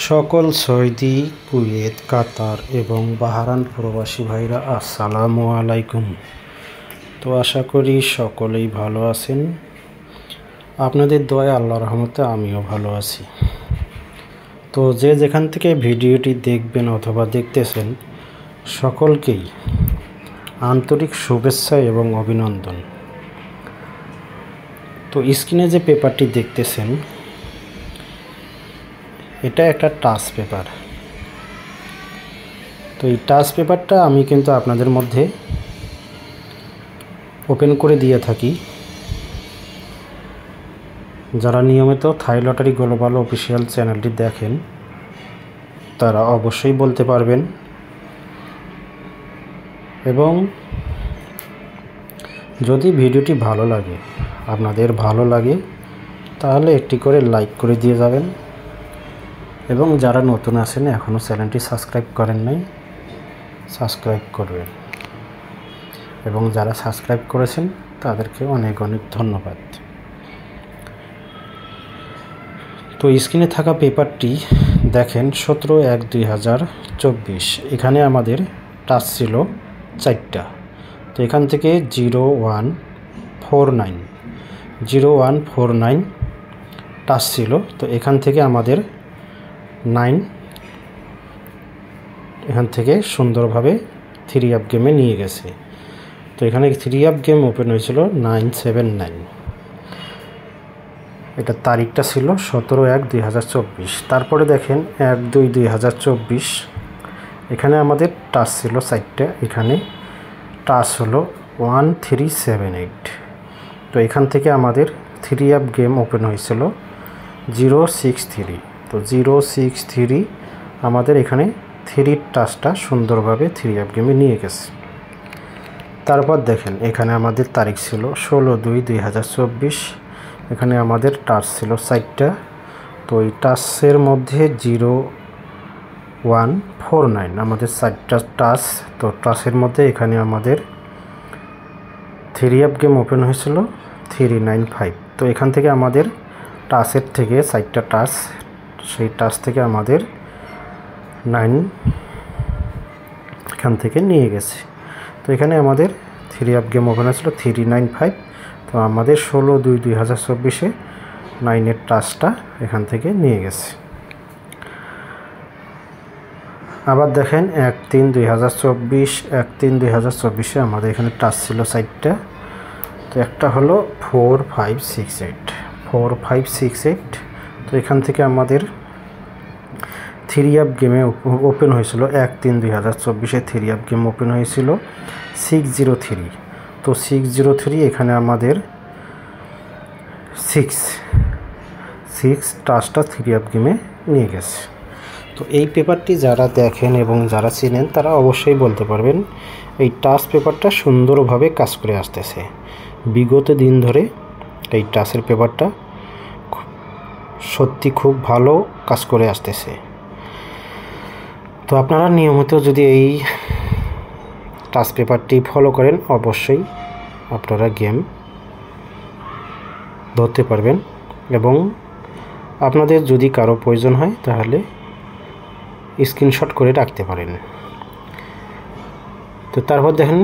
সকল Saudi, Kuwait, কাতার এবং Bahrain প্রবাসী ভাইরা আসসালামু আলাইকুম। তো আশা করি সকলেই ভালো আছেন। আপনাদের দয়ায় আল্লাহর রহমতে আমিও ভালো আছি। তো যে যেখান থেকে ভিডিওটি দেখবেন অথবা দেখতেছেন সকলকেই আন্তরিক শুভেচ্ছা এবং অভিনন্দন। তো স্ক্রিনে যে পেপারটি দেখতেছেন এটা একটা টাচ পেপার। তো এই টাচ পেপারটা আমি কিন্তু আপনাদের মধ্যে ওপেন করে দিয়ে থাকি। যারা নিয়মিত থাই লটারি গ্লোবাল অফিসিয়াল চ্যানেলটি দেখেন তারা অবশ্যই বলতে পারবেন, এবং যদি ভিডিওটি আপনাদের ভালো লাগে তাহলে একটি করে লাইক করে দিয়ে যাবেন, এবং যারা নতুন আছেন এখনও চ্যানেলটি সাবস্ক্রাইব করেন নাই সাবস্ক্রাইব করবেন, এবং যারা সাবস্ক্রাইব করেছেন তাদেরকে অনেক অনেক ধন্যবাদ। তো স্ক্রিনে থাকা পেপারটি দেখেন 17/1/2024। এখানে আমাদের টাচ ছিল 4টা। তো এখান থেকে 0149 টাচ ছিল। তো এখান থেকে আমাদের 9 এখান থেকে সুন্দরভাবে 3 আপ গেমে নিয়ে গেছে। তো এখানে 3 আপ গেম ওপেন হয়েছিল 979। এটা তারিখটা ছিল 17/1/2024। তারপরে দেখেন 1/2/2024। এখানে আমাদের টাচ ছিল 4টা। এখানে টাচ হলো 1378। তো এখান থেকে আমাদের 3 আপ গেম ওপেন হয়েছিল 063। তো 063 আমাদের এখানে 3 টাচটা সুন্দরভাবে 3 আপ গেমে নিয়ে গেছে। তারপর দেখেন এখানে আমাদের তারিখ ছিল 16/2/2024। এখানে আমাদের টাচ ছিল 4টা। তো এই টাচের মধ্যে 0149 আমাদের 4টা টাচ। তো টাচের মধ্যে এখানে আমাদের 3 আপ গেম ওপেন হয়েছিল 395। তো এখান থেকে আমাদের টাচের থেকে 4টা টাচ, সেই টাচ থেকে আমাদের 9 এখান থেকে নিয়ে গেছে। তো এখানে আমাদের 3 আপ গেম ওপেন হয়েছিল 395। তো আমাদের 16/2/2024 9-এর টাচটা এখান থেকে নিয়ে গেছে। আবার দেখেন 1/3/2024 আমাদের এখানে টাচ ছিল 4টা। তো একটা হলো 4568। তো এখান থেকে আমাদের 3 আপ গেমে ওপেন হয়েছিল 1/3/2024 3 আপ গেম ওপেন হয়েছিল 603। তো 603 এখানে আমাদের 6 টাচটা 3 আপ গেমে নিয়ে গেছে। তো এই পেপারটি যারা দেখেন এবং যারা চিনেন তারা অবশ্যই বলতে পারবেন এই টাচ পেপারটা সুন্দরভাবে কাজ করে আসতেছে। বিগত দিন ধরে এই টাচের পেপারটা সত্যি খুব ভালো কাজ করে আসতেছে। তো আপনারা নিয়মিত যদি এই টাচ পেপারটি ফলো করেন অবশ্যই আপনারা গেম ধরতে পারবেন, এবং আপনাদের যদি কারো প্রয়োজন হয় তাহলে স্ক্রিনশট করে রাখতে পারেন। তো তারপর দেখেন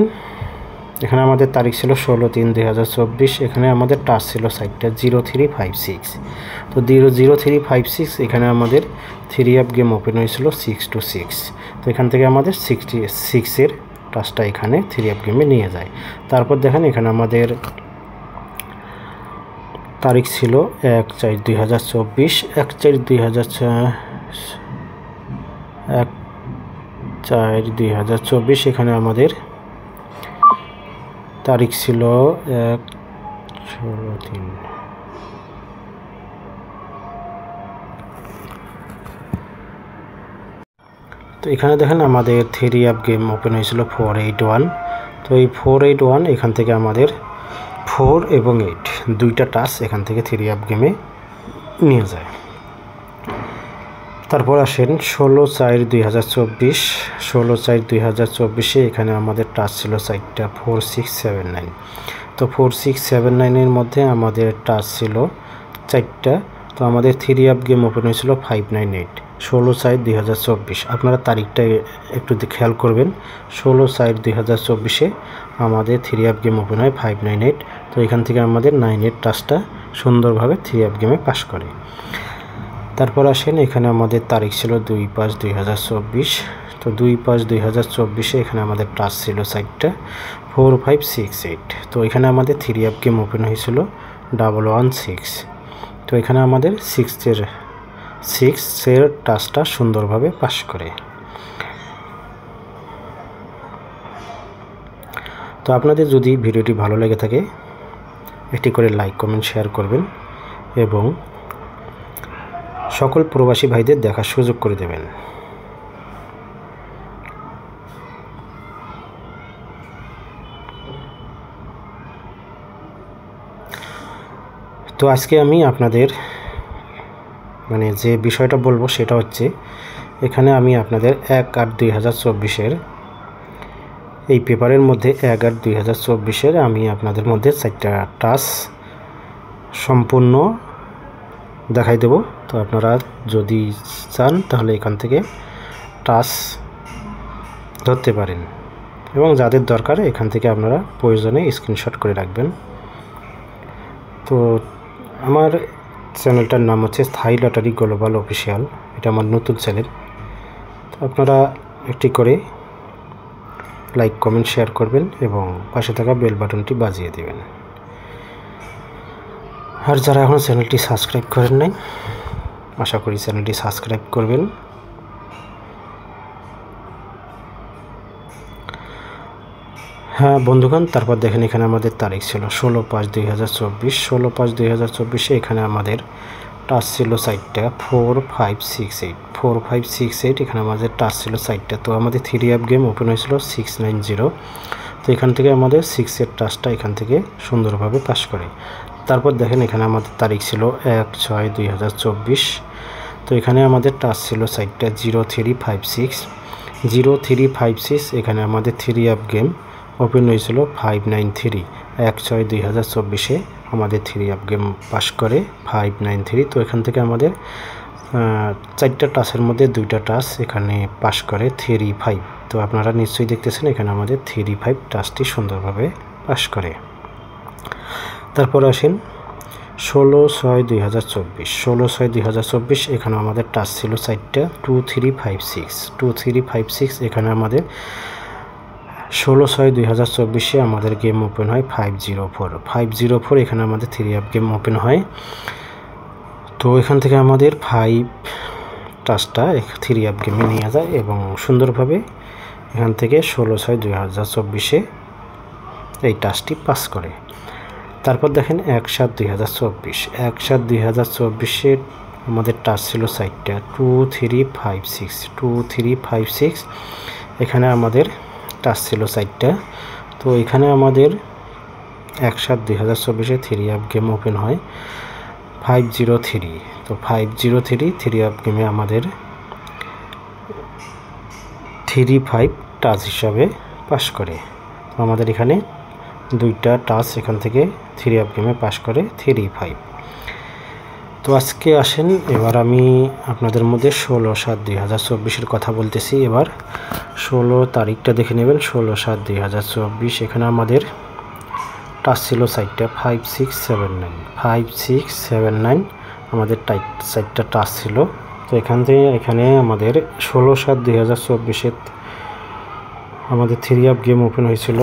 এখানে আমাদের তারিখ ছিল 16/3/2024। এখানে আমাদের টাচ ছিল 4টা 0356। তো 0356 এখানে আমাদের 3 আপ গেম ওপেন হয়েছিল 626। তো এখান থেকে আমাদের 66-এর টাচটা এখানে 3 আপ গেমে নিয়ে যায়। তারপর দেখেন এখানে আমাদের তারিখ ছিল 1/4/2024। 1/4/2024 এখানে আমাদের তারিখ ছিল 1/16/3। তো এখানে দেখেন আমাদের 3 আপ গেম ওপেন হয়েছিল 481। তো এই 481 এখান থেকে আমাদের 4 এবং 8 দুইটা টাচ এখান থেকে 3 আপ গেমে নিয়ে যায়। তারপর আসেন 16/4/2024। 16/4/2024 এখানে আমাদের টাচ ছিল 4টা 4679। তো 4679-এর মধ্যে আমাদের টাচ ছিল 4টা। তো আমাদের 3 আপ গেম ওপেন হয়েছিল 598। 16/4/2024। আপনারা তারিখটা একটু খেয়াল করবেন। 16/4/2024 আমাদের 3 অ্যাপ গেম ওপেন হয় 598। তো এখান থেকে আমাদের 98 টাস্কটা সুন্দরভাবে 3 অ্যাপ গেমে পাস করে। তারপর আসেন, এখানে আমাদের তারিখ ছিল 2/5/2024। তো 2/5/2024 এখানে আমাদের টাস্ক ছিল 4টা 4568। তো এখানে আমাদের 3 অ্যাপ গেম ওপেন হয়েছিল 116। তো এখানে আমাদের 6 এর টাস্কটা সুন্দরভাবে পাস করে। তো আপনাদের যদি ভিডিওটি ভালো লেগে থাকে একটি করে লাইক কমেন্ট শেয়ার করবেন এবং সকল প্রবাসী ভাইদের দেখার সুযোগ করে দেবেন। তো আজকে আমি আপনাদের যে বিষয়টা বলবো সেটা হচ্ছে, এখানে আমি আপনাদের 1/8/2024 এই পেপারের মধ্যে 1/8/2024 আমি আপনাদের মধ্যে 4টা টাস্ক সম্পূর্ণ দেখাই দেব। তো আপনারা যদি চান তাহলে এখান থেকে টাস্ক ধরতে পারেন এবং যাদের দরকার এখান থেকে আপনারা প্রয়োজনে স্ক্রিনশট করে রাখবেন। তো আমার চ্যানেলটার নাম হচ্ছে থাই লটারি গ্লোবাল অফিসিয়াল। এটা আমার নতুন চ্যানেল। তো আপনারা একটি করে লাইক কমেন্ট শেয়ার করবেন এবং পাশে থাকা বেল বাটনটি বাজিয়ে দেবেন। আর যারা এখন চ্যানেলটি সাবস্ক্রাইব করেন নাই, আশা করি চ্যানেলটি সাবস্ক্রাইব করবেন। হ্যাঁ বন্ধুগণ, তারপর দেখেন এখানে আমাদের তারিখ ছিল 16/5/2024। 16/5/2024 এখানে আমাদের টাস্ক ছিল 4টা 4568। এখানে আমাদের টাস্ক ছিল 4টা। তো আমাদের 3 অ্যাপ গেম ওপেন হয়েছিল 690। তো এখান থেকে আমাদের 6 এর টাস্কটা এখান থেকে সুন্দরভাবে পাস করে। তারপর দেখেন এখানে আমাদের তারিখ ছিল 1/6/2024। তো এখানে আমাদের টাস্ক ছিল 4টা 0356। এখানে আমাদের 3 অ্যাপ গেম ওপেন হয়েছিল 593। 1/6/2024 আমাদের 3 অ্যাপ গেম পাস করে 593। তো এখান থেকে আমাদের 4টা টাস্কের মধ্যে 2টা টাস্ক এখানে পাস করে 35। তো আপনারা নিশ্চয়ই দেখতেছেন এখানে আমাদের 35 টাস্কটি সুন্দরভাবে পাস করে। তারপর আসেন 16/6/2024। 16/6/2024 এখানে আমাদের টাস্ক ছিল 4টা 2356। এখানে আমাদের 16/6/2024 আমাদের গেম ওপেন হয় 504। এখানে আমাদের 3 অ্যাপ গেম ওপেন হয়। তো এখান থেকে আমাদের 5 টাস্কটা 3 অ্যাপ গেমে নিয়ে যায় এবং সুন্দরভাবে এখান থেকে 16/6/2024 এই টাস্কটি পাস করে। তারপর দেখেন 1/7/2024। 1/7/2024 আমাদের টাস্ক ছিল 4টা 2356। এখানে আমাদের টাস্ক ছিল 4টা। তো এখানে আমাদের 1/7/2024 3 অ্যাপ গেম ওপেন হয় 503। তো 503 3 অ্যাপ গেমে আমাদের 35 টাস্ক হিসাবে পাস করে। তো আমাদের এখানে 2টা টাস্ক এখান থেকে 3 অ্যাপ গেমে পাস করে 35। তো আজকে আসেন, এবার আমি আপনাদের মধ্যে 16/7/2024 কথা বলতেছি। এবার 16 তারিখটা দেখে নেবেন। 16/7/2024 এখানে আমাদের টাস্ক ছিল 4টা 5679 আমাদের 4টা টাস্ক ছিল। তো এখানে আমাদের 16/7/2024 আমাদের 3 অ্যাপ গেম ওপেন হয়েছিল